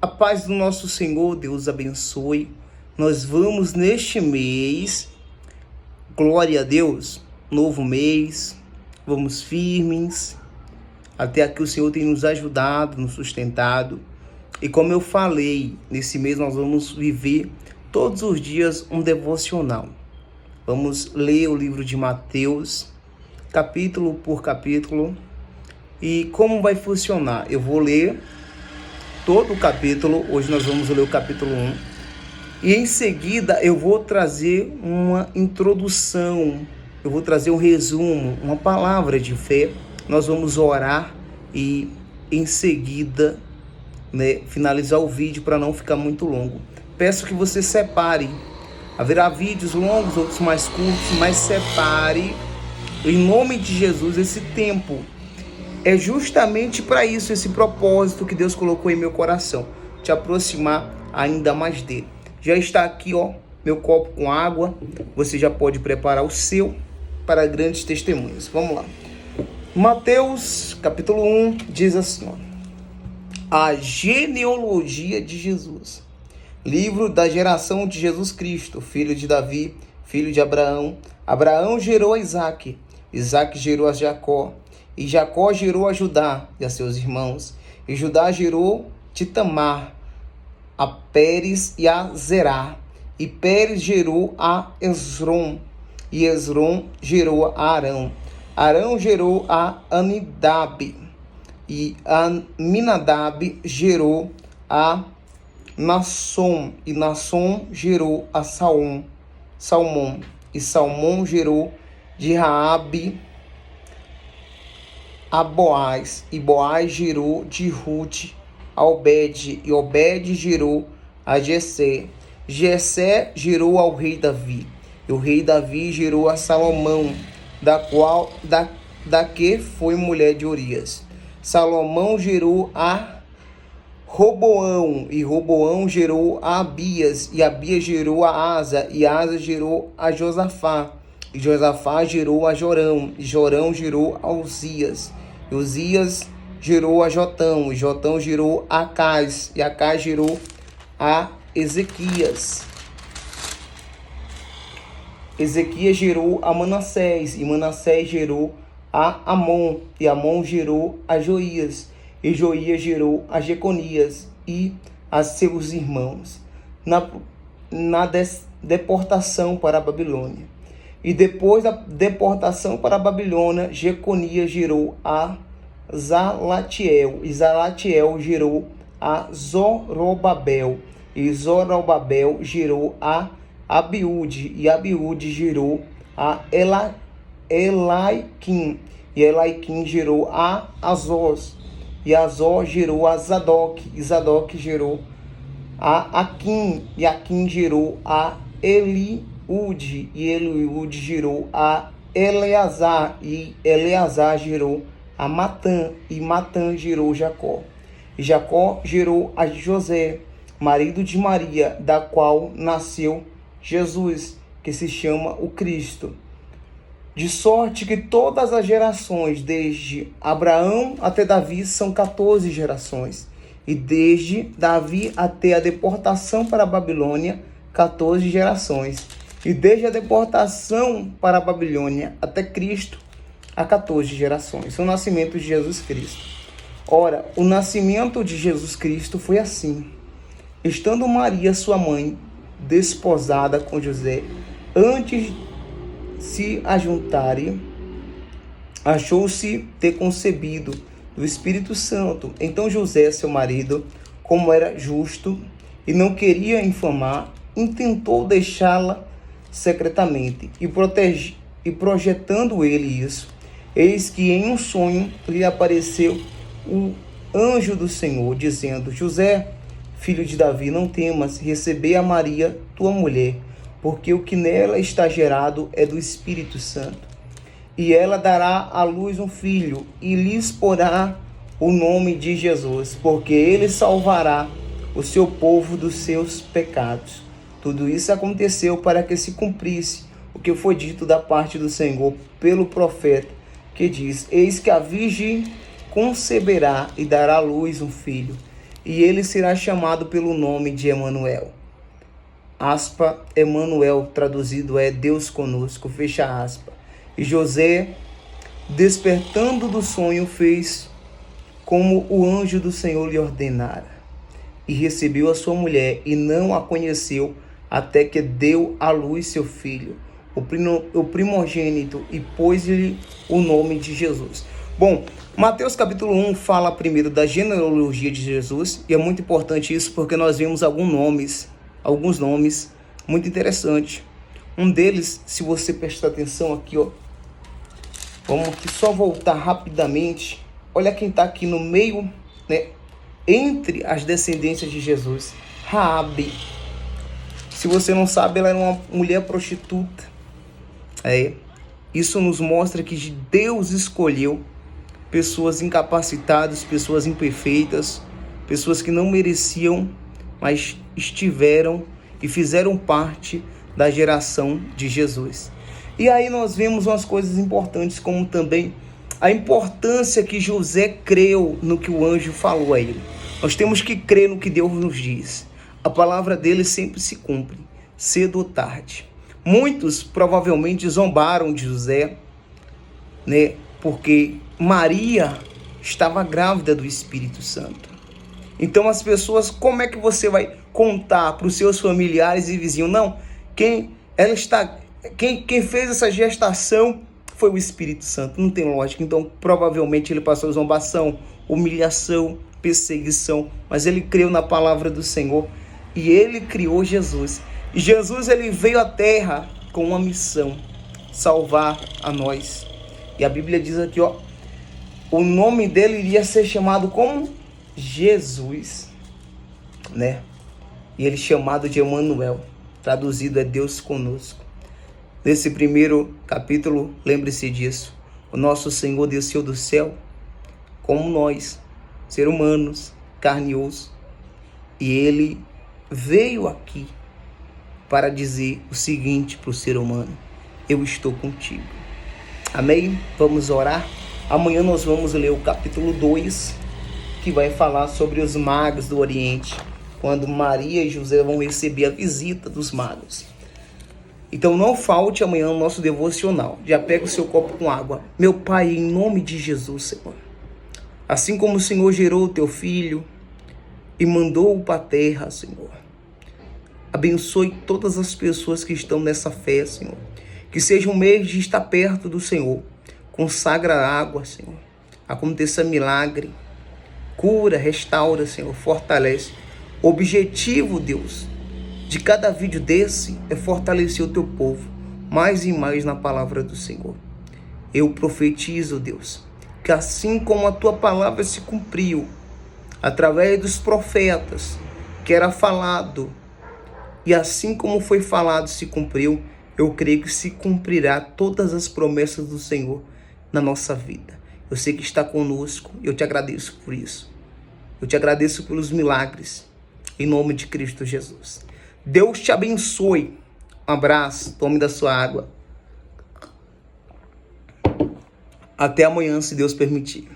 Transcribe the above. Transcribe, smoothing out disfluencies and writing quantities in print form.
A paz do nosso Senhor, Deus abençoe. Nós vamos neste mês, glória a Deus, novo mês, vamos firmes. Até aqui o Senhor tem nos ajudado, nos sustentado. E como eu falei, nesse mês nós vamos viver todos os dias um devocional. Vamos ler o livro de Mateus, capítulo por capítulo. E como vai funcionar? Eu vou ler todo o capítulo, hoje nós vamos ler o capítulo 1, e em seguida eu vou trazer uma introdução, eu vou trazer um resumo, uma palavra de fé, nós vamos orar e em seguida, finalizar o vídeo para não ficar muito longo. Peço que você separe, haverá vídeos longos, outros mais curtos, mas separe em nome de Jesus esse tempo. É justamente para isso, esse propósito que Deus colocou em meu coração, te aproximar ainda mais dele. Já está aqui, meu copo com água. Você já pode preparar o seu para grandes testemunhos. Vamos lá. Mateus, capítulo 1, diz assim, a genealogia de Jesus. Livro da geração de Jesus Cristo, filho de Davi, filho de Abraão. Abraão gerou a Isaque, Isaque gerou a Jacó. E Jacó gerou a Judá e a seus irmãos. E Judá gerou Tamar, a Pérez e a Zerá. E Pérez gerou a Esrom. E Esrom gerou a Arão. Arão gerou a Aminadab. E Aminadab gerou a Nassom. E Nassom gerou a Salmão. E Salmão gerou de Raabe a Boaz, e Boaz gerou de Ruth a Obed, e Obed gerou a Jessé. Jessé gerou ao rei Davi, e o rei Davi gerou a Salomão, da que foi mulher de Urias. Salomão gerou a Roboão, e Roboão gerou a Abias, e Abias gerou a Asa, e Asa gerou a Josafá, e Josafá gerou a Jorão, e Jorão gerou a Uzias. E Uzias gerou a Jotão, e Jotão gerou a Acás, e Acás gerou a Ezequias. Ezequias gerou a Manassés, e Manassés gerou a Amon, e Amon gerou a Joias, e Joias gerou a Jeconias e a seus irmãos, na deportação para a Babilônia. E depois da deportação para a Babilônia, Jeconias gerou a Zalatiel, e Zalatiel gerou a Zorobabel, e Zorobabel gerou a Abiúde, e Abiúde gerou a Elaiquim, e Elaiquim gerou a Azós, e Azó gerou a Zadok, e Zadok gerou a Aquim, e Aquim gerou a Eliúde, e Eliúde gerou a Eleazar, e Eleazar gerou a Matã, e Matã gerou Jacó. E Jacó gerou a José, marido de Maria, da qual nasceu Jesus, que se chama o Cristo. De sorte que todas as gerações, desde Abraão até Davi, são 14 gerações. E desde Davi até a deportação para a Babilônia, 14 gerações. E desde a deportação para a Babilônia até Cristo, há 14 gerações. O nascimento de Jesus Cristo. Ora, o nascimento de Jesus Cristo foi assim. Estando Maria, sua mãe, desposada com José, antes se ajuntarem, achou-se ter concebido do Espírito Santo. Então José, seu marido, como era justo e não queria infamar, intentou deixá-la secretamente. E projetando ele isso, eis que em um sonho lhe apareceu o anjo do Senhor, dizendo: José, filho de Davi, não temas receber a Maria, tua mulher, porque o que nela está gerado é do Espírito Santo. E ela dará à luz um filho, e lhes porá o nome de Jesus, porque ele salvará o seu povo dos seus pecados. Tudo isso aconteceu para que se cumprisse o que foi dito da parte do Senhor pelo profeta, que diz: eis que a virgem conceberá e dará à luz um filho, e ele será chamado pelo nome de Emanuel. Aspa, Emanuel, traduzido é Deus conosco, fecha aspa. E José, despertando do sonho, fez como o anjo do Senhor lhe ordenara, e recebeu a sua mulher, e não a conheceu, até que deu à luz seu filho, o primogênito, e pôs-lhe o nome de Jesus. Bom, Mateus capítulo 1 fala primeiro da genealogia de Jesus, e é muito importante isso porque nós vemos alguns nomes muito interessantes. Um deles, se você prestar atenção aqui, ó, vamos aqui só voltar rapidamente. Olha quem está aqui no meio, né, entre as descendências de Jesus, Raabe. Se você não sabe, ela era uma mulher prostituta. Isso nos mostra que Deus escolheu pessoas incapacitadas, pessoas imperfeitas, pessoas que não mereciam, mas estiveram e fizeram parte da geração de Jesus. E aí nós vemos umas coisas importantes, como também a importância que José creu no que o anjo falou a ele. Nós temos que crer no que Deus nos diz. A palavra dele sempre se cumpre, cedo ou tarde. Muitos provavelmente zombaram de José, né? Porque Maria estava grávida do Espírito Santo. Então as pessoas, como é que você vai contar para os seus familiares e vizinhos? Não, quem fez essa gestação foi o Espírito Santo. Não tem lógica. Então provavelmente ele passou zombação, humilhação, perseguição, mas ele creu na palavra do Senhor e ele criou Jesus. E Jesus, ele veio à terra com uma missão: salvar a nós. E a Bíblia diz aqui, ó, o nome dele iria ser chamado como Jesus, né? E ele chamado de Emanuel, traduzido é Deus conosco. Nesse primeiro capítulo, lembre-se disso. O nosso Senhor desceu do céu como nós, seres humanos, carne e osso. E ele veio aqui para dizer o seguinte para o ser humano: eu estou contigo. Amém? Vamos orar. Amanhã nós vamos ler o capítulo 2, que vai falar sobre os magos do Oriente, quando Maria e José vão receber a visita dos magos. Então não falte amanhã o nosso devocional. Já pega o seu copo com água. Meu Pai, em nome de Jesus, Senhor, assim como o Senhor gerou o teu filho e mandou-o para a terra, Senhor, abençoe todas as pessoas que estão nessa fé, Senhor. Que seja um mês de estar perto do Senhor. Consagra a água, Senhor. Aconteça milagre. Cura, restaura, Senhor. Fortalece. O objetivo, Deus, de cada vídeo desse é fortalecer o teu povo mais e mais na palavra do Senhor. Eu profetizo, Deus, que assim como a tua palavra se cumpriu através dos profetas, que era falado, e assim como foi falado se cumpriu, eu creio que se cumprirá todas as promessas do Senhor na nossa vida. Eu sei que está conosco e eu te agradeço por isso. Eu te agradeço pelos milagres, em nome de Cristo Jesus. Deus te abençoe. Um abraço, tome da sua água. Até amanhã, se Deus permitir.